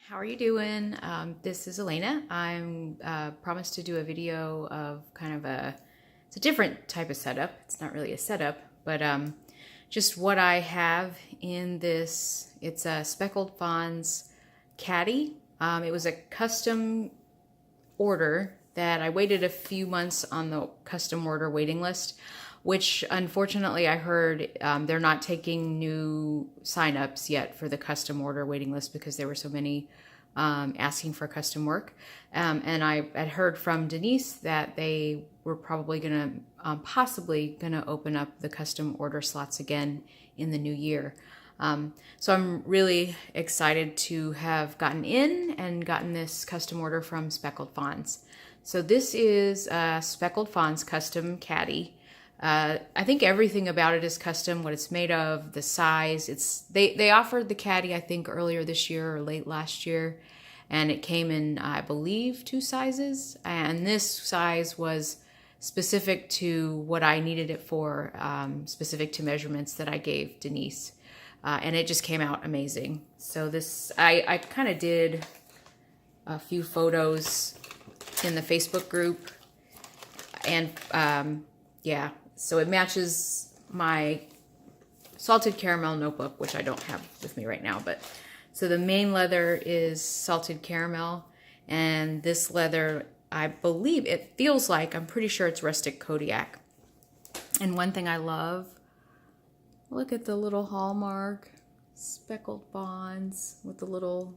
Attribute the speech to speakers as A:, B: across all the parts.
A: How are you doing? This is Elena. I'm promised to do a video of kind of it's a different type of setup. It's not really a setup, but just what I have in this. It's a Speckled Fawns Caddy. It was a custom order that I waited a few months on the custom order waiting list, which unfortunately I heard they're not taking new signups yet for the custom order waiting list because there were so many asking for custom work. And I had heard from Denise that they were probably possibly gonna open up the custom order slots again in the new year. So I'm really excited to have gotten in and gotten this custom order from Speckled Fawns. So this is a Speckled Fawns custom caddy. I think everything about it is custom, what it's made of, the size. They offered the caddy, I think, earlier this year or late last year, and it came in, I believe, 2 sizes. And this size was specific to what I needed it for, specific to measurements that I gave Denise. And it just came out amazing. So this, I kind of did a few photos in the Facebook group, and yeah, so it matches my salted caramel notebook, which I don't have with me right now. But so the main leather is salted caramel, and this leather, I believe, it feels like, I'm pretty sure it's rustic Kodiak. And one thing I love, look at the little hallmark, Speckled Fawns with the little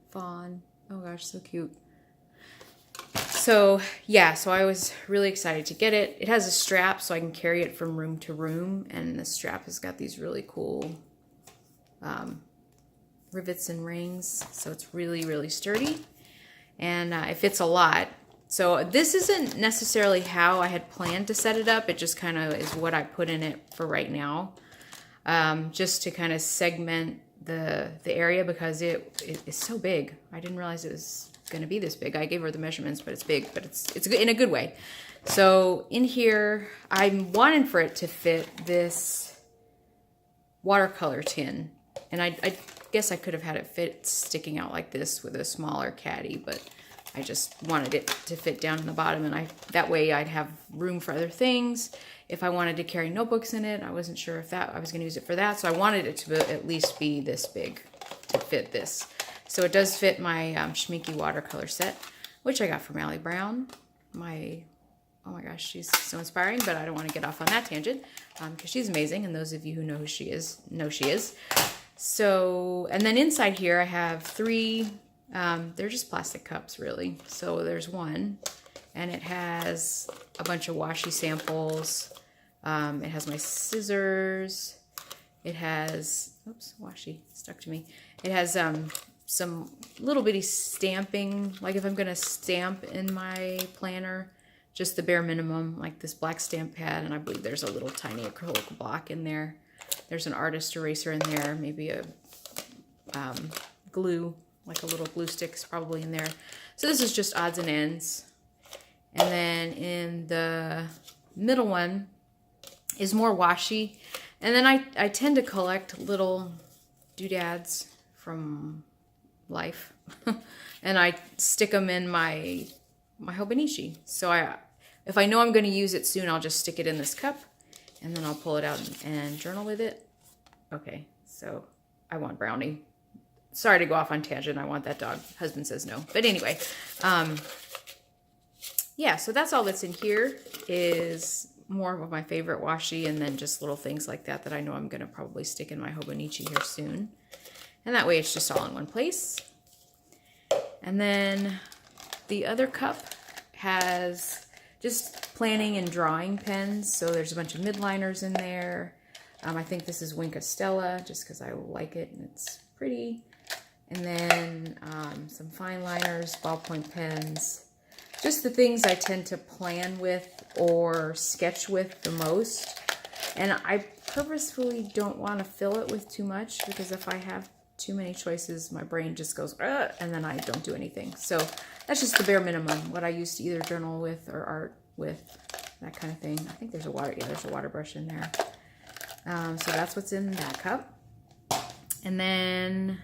A: fawn. Oh gosh, so cute. So yeah, so I was really excited to get it. It has a strap so I can carry it from room to room, and the strap has got these really cool rivets and rings, so it's really, really sturdy, and it fits a lot. So this isn't necessarily how I had planned to set it up. It just kind of is what I put in it for right now, just to kind of segment the area, because it is so big. I didn't realize it was going to be this big. I gave her the measurements, but it's big, but it's in a good way. So in here, I'm wanting for it to fit this watercolor tin, and I guess I could have had it fit sticking out like this with a smaller caddy, but I just wanted it to fit down in the bottom, and that way I'd have room for other things. If I wanted to carry notebooks in it, I wasn't sure if I was going to use it for that, so I wanted it to at least be this big to fit this. So it does fit my Schminky watercolor set, which I got from Allie Brown. Oh my gosh, she's so inspiring, but I don't want to get off on that tangent, because she's amazing, and those of you who know who she is, know she is. So, and then inside here I have 3, they're just plastic cups really. So there's one, and it has a bunch of washi samples. It has my scissors. It has, oops, washi stuck to me. It has some little bitty stamping, like if I'm gonna stamp in my planner, just the bare minimum, like this black stamp pad, and I believe there's a little tiny acrylic block in there. There's an artist eraser in there, maybe a glue, like a little glue stick's probably in there. So this is just odds and ends. And then in the middle one is more washi. And then I tend to collect little doodads from life, and I stick them in my Hobonichi. So if I know I'm going to use it soon, I'll just stick it in this cup, and then I'll pull it out and journal with it. Okay, so I want Brownie. Sorry to go off on tangent. I want that dog. Husband says no. But anyway, yeah, so that's all that's in here, is more of my favorite washi, and then just little things like that I know I'm going to probably stick in my Hobonichi here soon. And that way it's just all in one place. And then the other cup has just planning and drawing pens. So there's a bunch of midliners in there. I think this is Winka Stella, just because I like it and it's pretty. And then some fine liners, ballpoint pens. Just the things I tend to plan with or sketch with the most. And I purposefully don't want to fill it with too much, because if I have too many choices, my brain just goes, and then I don't do anything. So that's just the bare minimum, what I used to either journal with or art with, that kind of thing. I think there's a water brush in there. So that's what's in that cup. And then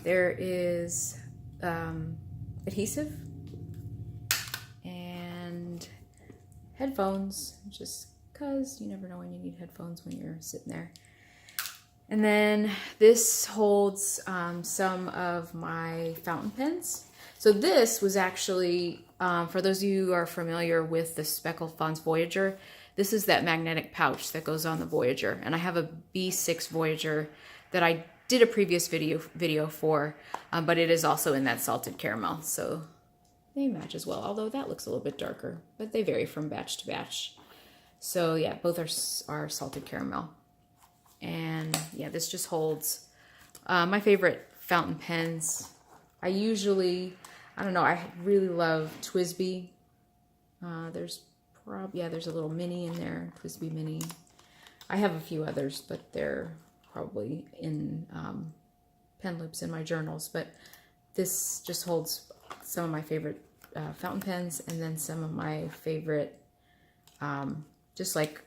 A: there is adhesive, and headphones, just because you never know when you need headphones when you're sitting there. And then this holds some of my fountain pens. So this was actually, for those of you who are familiar with the Speckled Fawns Voyager, this is that magnetic pouch that goes on the Voyager. And I have a B6 Voyager that I did a previous video for, but it is also in that salted caramel. So they match as well, although that looks a little bit darker, but they vary from batch to batch. So yeah, both are salted caramel. And yeah, this just holds my favorite fountain pens. I don't know, I really love TWSBI. There's a little mini in there, TWSBI mini. I have a few others, but they're probably in pen loops in my journals. But this just holds some of my favorite fountain pens, and then some of my favorite just like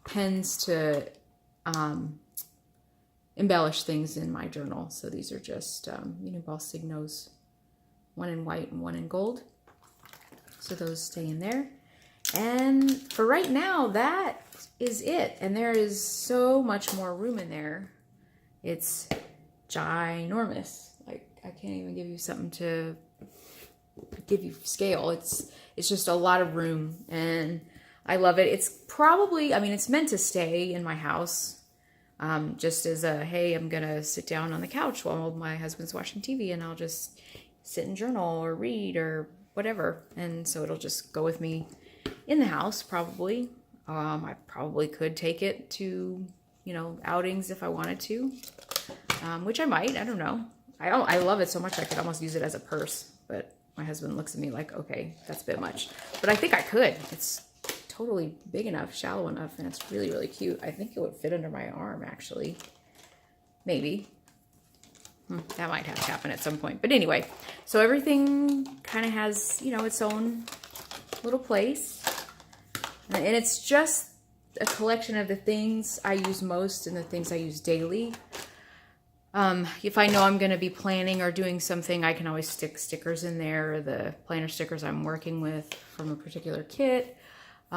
A: pens to embellish things in my journal. So these are just Uniball Signos, one in white and one in gold. So those stay in there. And for right now, that is it. And there is so much more room in there. It's ginormous. Like, I can't even give you something to give you scale. It's just a lot of room, and I love it. It's probably, I mean, it's meant to stay in my house, just as a, hey, I'm gonna sit down on the couch while my husband's watching TV, and I'll just sit and journal or read or whatever. And so it'll just go with me in the house, probably. I probably could take it to, outings if I wanted to, which I might, I don't know. I love it so much I could almost use it as a purse, but my husband looks at me like, okay, that's a bit much. But I think I could. It's totally big enough, shallow enough, and it's really, really cute. I think it would fit under my arm, actually. Maybe. That might have to happen at some point. But anyway, so everything kind of has, its own little place. And it's just a collection of the things I use most and the things I use daily. If I know I'm going to be planning or doing something, I can always stick stickers in there, or the planner stickers I'm working with from a particular kit. If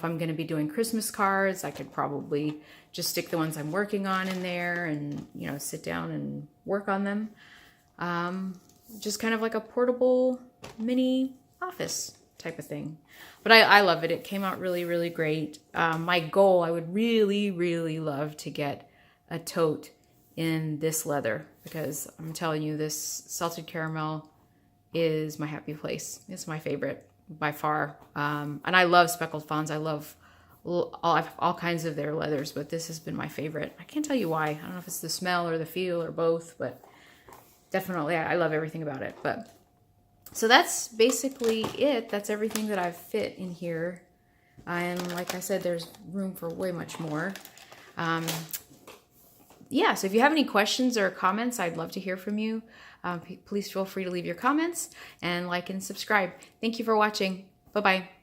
A: I'm going to be doing Christmas cards, I could probably just stick the ones I'm working on in there and, sit down and work on them. Just kind of like a portable mini office type of thing. But I love it. It came out really, really great. My goal, I would really, really love to get a tote in this leather, because I'm telling you, this salted caramel is my happy place. It's my favorite by far. And I love Speckled Fawns. I love all kinds of their leathers, but this has been my favorite. I can't tell you why. I don't know if it's the smell or the feel or both, but definitely I love everything about it. But so that's basically it. That's everything that I've fit in here. And like I said, there's room for way much more. Yeah, so if you have any questions or comments, I'd love to hear from you. Please feel free to leave your comments and like and subscribe. Thank you for watching. Bye-bye.